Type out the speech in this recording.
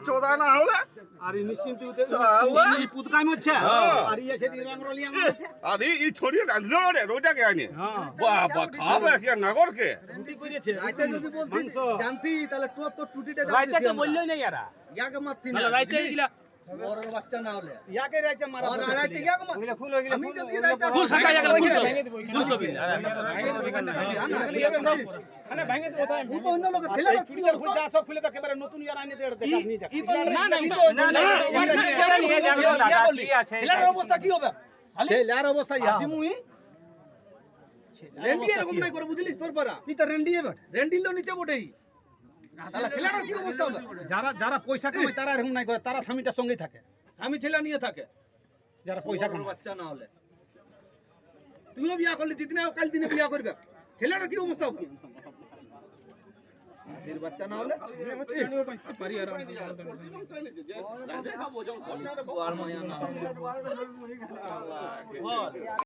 চোদা না হলে আরে নিশ্চিন্তে উঠে শালা। এই পুতকাই মরছে হ্যাঁ। আর ইয়ে সেদিন রঙরলিয়া মারছে আরে এই ছড়িয়ে রাঁধলো রে রোজাকে আনে হ্যাঁ বাবা খাবে কি আর নাগরকে রুটি করেছে রাইতে যদি বলতি জানতি তাহলে তো টুটিটা রাইতে তো বললোই না ইয়ারা ইয়াকে মারতি না তাহলে রাইতে গিলা বড় বাচ্চা না হলে ইয়াকে রাইতে মারা আর রাইতে ইয়াকে মার ফুল হয়ে গেল আমি যদি রাইতে ফুল সাকা গেল ফুল সব আরে ভাঙে তো কোথায় ও তো অন্য লোক ঠেলা কি আর ফুল যা সব খুলে তো একেবারে নতুন ইয়ার আইনে দেড় দেখা নিয়ে যা না না নিয়ে যাবে দাদা কি আছে ছেলের অবস্থা কি হবে ছেলের অবস্থা ইয়াসি মুই রেন্ডি এরকম নাই করে বুঝলিস তোর পারা তুই তো রেন্ডি এবার রেন্ডি লো নিচে বটেই তাহলে ছেলের কি অবস্থা হবে যারা যারা পয়সা কামায় তারা এরকম নাই করে তারা স্বামীটার সঙ্গেই থাকে স্বামী ছেলে নিয়ে থাকে যারা পয়সা কামায় বাচ্চা না হলে তুইও বিয়া করলি দিদিনা কাল দিনে বিয়া করবে ছেলের কি অবস্থা হবে এর বাচ্চা না হলে পারি আর মায়া না